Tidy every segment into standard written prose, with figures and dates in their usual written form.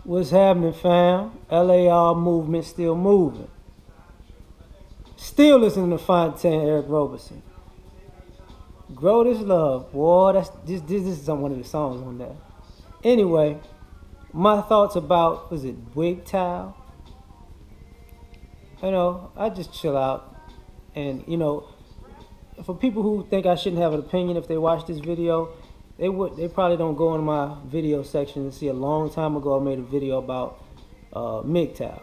What's happening, fam? L.A.R. movement still moving. Still listening to Fontaine, Eric Roberson. Grow this love, boy. This is one of the songs on there. Anyway, my thoughts about, was it BWGTOW? I just chill out. And, for people who think I shouldn't have an opinion if they watch this video, they probably don't go in my video section and see a long time ago I made a video about MGTOW.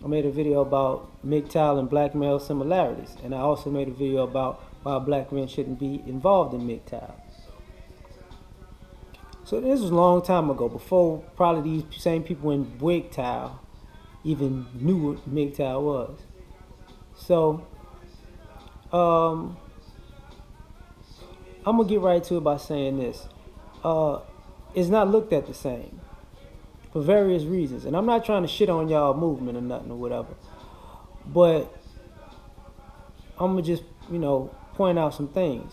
I made a video about MGTOW and black male similarities, and I also made a video about why black men shouldn't be involved in MGTOW. So this was a long time ago, before probably these same people in BWGTOW even knew what MGTOW was. So I'm gonna get right to it by saying this. It's not looked at the same for various reasons. And I'm not trying to shit on y'all movement or nothing or whatever. But I'm gonna just, point out some things.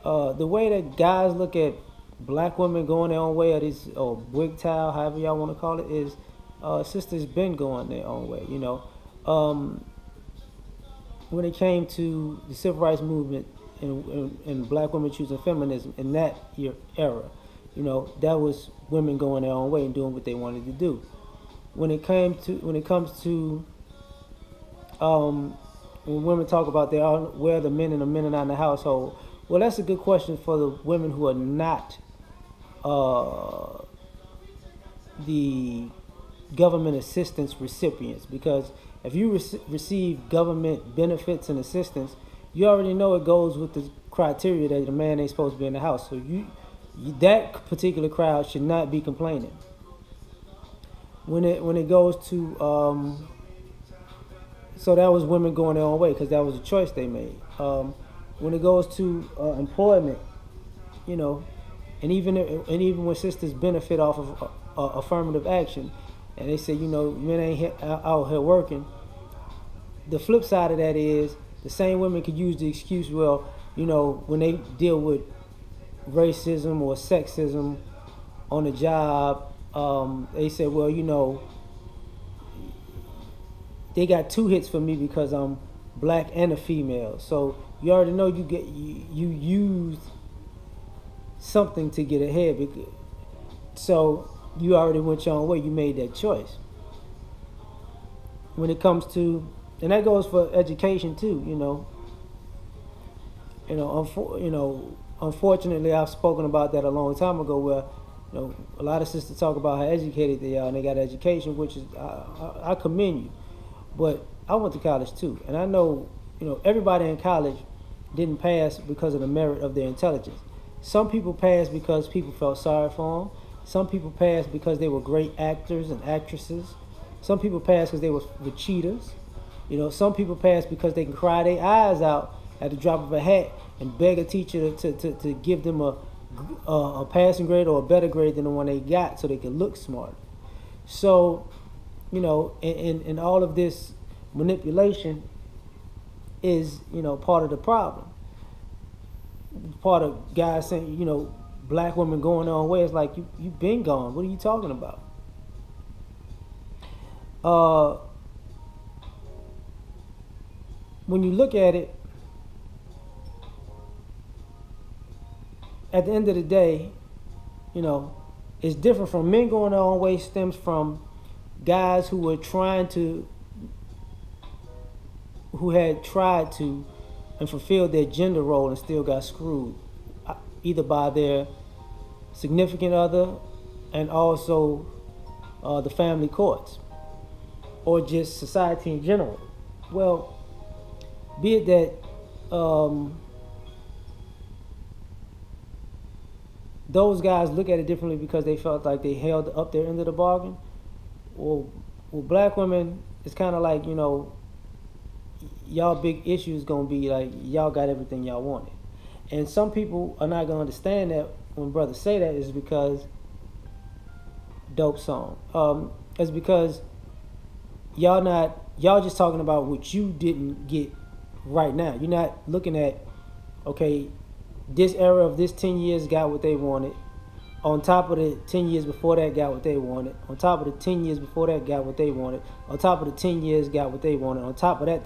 The way that guys look at black women going their own way, or BWGTOW, however y'all want to call it, is sisters been going their own way, when it came to the civil rights movement and black women choosing feminism in that era, that was women going their own way and doing what they wanted to do. When it comes to when women talk about where the men and the men are not in the household, well, that's a good question for the women who are not the government assistance recipients, because if you receive government benefits and assistance, you already know it goes with the criteria that the man ain't supposed to be in the house. So that particular crowd should not be complaining. When it goes to so that was women going their own way because that was a choice they made. When it goes to employment, and even when sisters benefit off of affirmative action, and they say, men ain't out here working. The flip side of that is the same women could use the excuse, well, when they deal with racism or sexism on the job, they say, well, they got 2 hits for me because I'm black and a female. So you already know you used something to get ahead. So you already went your own way. You made that choice. When it comes to, and that goes for education too, unfortunately, I've spoken about that a long time ago, where a lot of sisters talk about how educated they are and they got education, which is I commend you. But I went to college too, and I know everybody in college didn't pass because of the merit of their intelligence. Some people passed because people felt sorry for them. Some people passed because they were great actors and actresses. Some people passed because they were cheaters. Some people passed because they can cry their eyes out at the drop of a hat and beg a teacher to give them a passing grade or a better grade than the one they got so they could look smart. So, and all of this manipulation is, part of the problem. Part of guys saying, black women going their own way. It's like, you've been gone. What are you talking about? When you look at it, at the end of the day, it's different from men going their own way. Stems from guys who had tried to and fulfilled their gender role and still got screwed, either by their significant other and also the family courts, or just society in general. Well, be it that those guys look at it differently because they felt like they held up their end of the bargain. Well, black women, it's kind of like, y'all big issue is going to be like, y'all got everything y'all wanted. And some people are not going to understand that when brothers say that, is because, dope song. It's because y'all just talking about what you didn't get right now. You're not looking at, okay, this era of this 10 years got what they wanted. On top of the 10 years before that, got what they wanted. On top of the 10 years before that, got what they wanted. On top of the 10 years, got what they wanted. On top of that,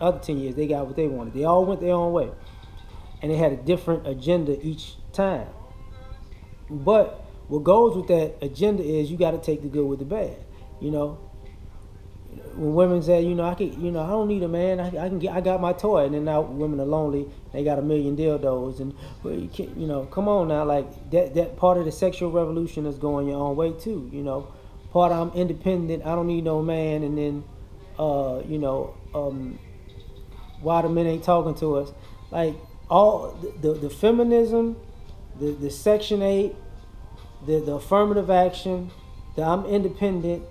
other 10 years, they got what they wanted. They all went their own way. And they had a different agenda each time. But what goes with that agenda is you got to take the good with the bad. You know, when women say, I don't need a man. I got my toy. And then now women are lonely. They got a million dildos, and you can't, come on now, like that part of the sexual revolution is going your own way too. Part of I'm independent. I don't need no man, and then, why the men ain't talking to us? Like all the feminism, the Section 8, the affirmative action, the I'm independent,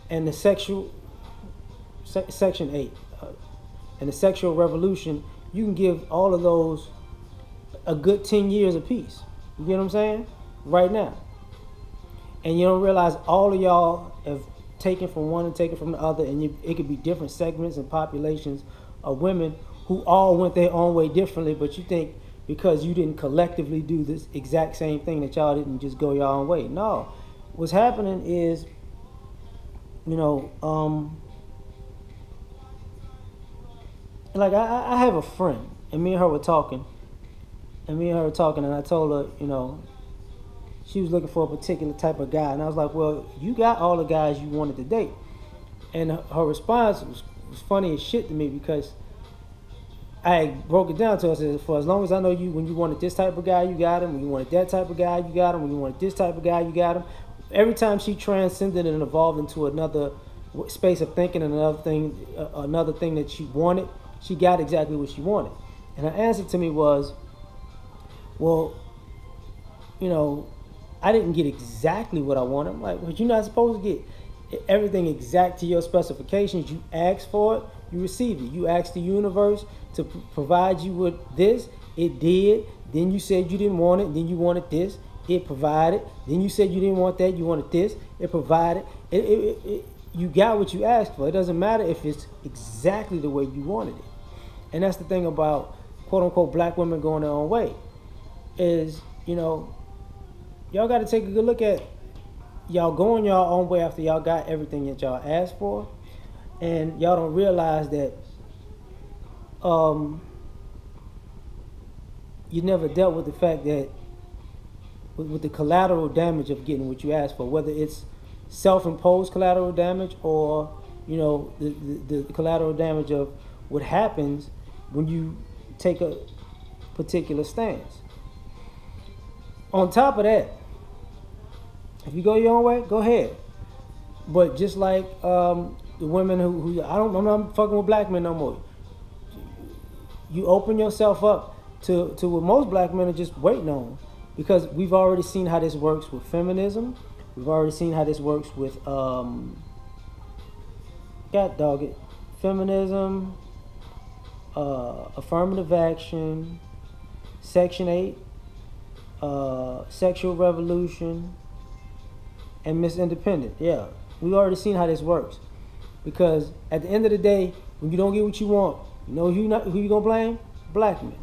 and the Section 8, and the sexual revolution, you can give all of those a good 10 years apiece. You get what I'm saying? Right now. And you don't realize all of y'all have taken from one and taken from the other, and it could be different segments and populations of women who all went their own way differently, but you think because you didn't collectively do this exact same thing that y'all didn't just go your own way. No. What's happening is, like I have a friend, and me and her were talking, and I told her, she was looking for a particular type of guy, and I was like, well, you got all the guys you wanted to date. And her response was funny as shit to me, because I broke it down to her. I said, for as long as I know you, when you wanted this type of guy, you got him. When you wanted that type of guy, you got him. When you wanted this type of guy, you got him. Every time she transcended and evolved into another space of thinking and another thing that she wanted, she got exactly what she wanted. And her answer to me was, well, I didn't get exactly what I wanted. I'm like, well, you're not supposed to get everything exact to your specifications. You asked for it, you received it. You asked the universe to provide you with this, it did. Then you said you didn't want it, then you wanted this, it provided. Then you said you didn't want that, you wanted this, it provided. You got what you asked for. It doesn't matter if it's exactly the way you wanted it. And that's the thing about quote unquote black women going their own way, is, y'all got to take a good look at y'all going your own way after y'all got everything that y'all asked for, and y'all don't realize that you never dealt with the fact that with the collateral damage of getting what you asked for, whether it's self-imposed collateral damage or the collateral damage of what happens when you take a particular stance. On top of that, if you go your own way, go ahead. But just like the women who I'm not fucking with black men no more. You open yourself up to what most black men are just waiting on, because we've already seen how this works with feminism. We've already seen how this works with feminism, affirmative action, Section 8, sexual revolution, and Miss Independent. Yeah, we've already seen how this works. Because at the end of the day, when you don't get what you want, who you gonna blame? Black men.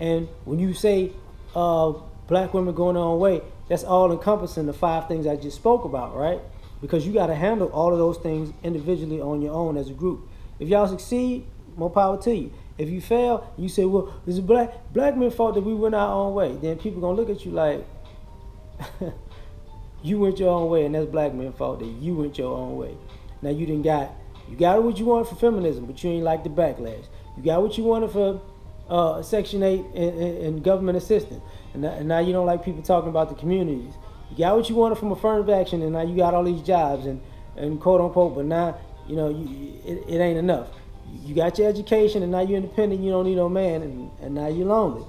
And when you say black women going their own way, that's all encompassing the 5 things I just spoke about, right? Because you got to handle all of those things individually on your own as a group. If y'all succeed, more power to you. If you fail, you say, well, it's a black men's fault that we went our own way. Then people gonna look at you like, you went your own way, and that's black men's fault that you went your own way. Now you got what you wanted for feminism, but you ain't like the backlash. You got what you wanted for Section 8 and government assistance, and now you don't like people talking about the communities. You got what you wanted from affirmative action, and now you got all these jobs and quote unquote, but now it ain't enough. You got your education, and now you're independent. You don't need no man, and now you're lonely.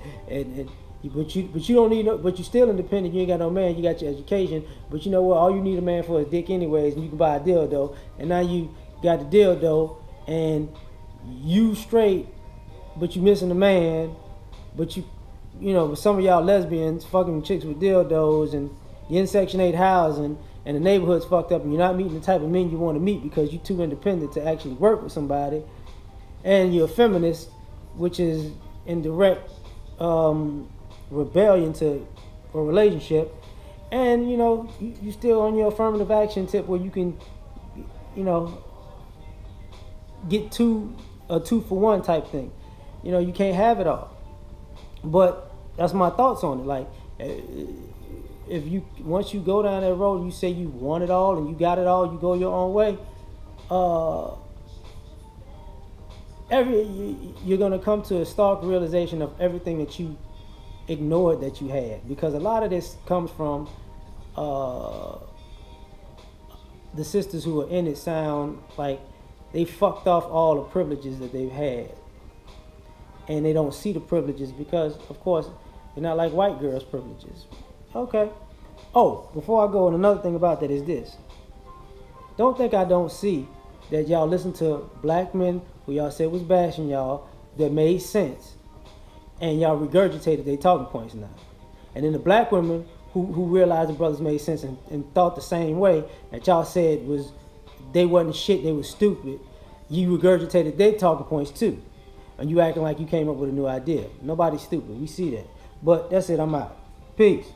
But you don't need no. But you're still independent. You ain't got no man. You got your education, but you know what? All you need a man for is dick, anyways. And you can buy a dildo, and now you got the dildo, and you straight, but you missing a man. But but some of y'all lesbians fucking chicks with dildos, and you're in Section 8 housing, and the neighborhood's fucked up, and you're not meeting the type of men you want to meet because you're too independent to actually work with somebody. And you're a feminist, which is in direct rebellion to a relationship, and you know you still on your affirmative action tip where you can, you know, get a 2-for-1 type thing. You know, you can't have it all. But that's my thoughts on it. Like, if you once you go down that road, you say you want it all and you got it all, you go your own way. You're gonna come to a stark realization of everything that you ignored that you had, because a lot of this comes from the sisters who are in it sound like they fucked off all the privileges that they've had, and they don't see the privileges because, of course, they're not like white girls' privileges. Okay. Oh, before I go, and another thing about that is this. Don't think I don't see that y'all listen to black men who y'all said was bashing y'all that made sense, and y'all regurgitated their talking points now. And then the black women who realized the brothers made sense and thought the same way that y'all said was they wasn't shit, they was stupid, you regurgitated their talking points too. And you acting like you came up with a new idea. Nobody's stupid. We see that. But that's it. I'm out. Peace.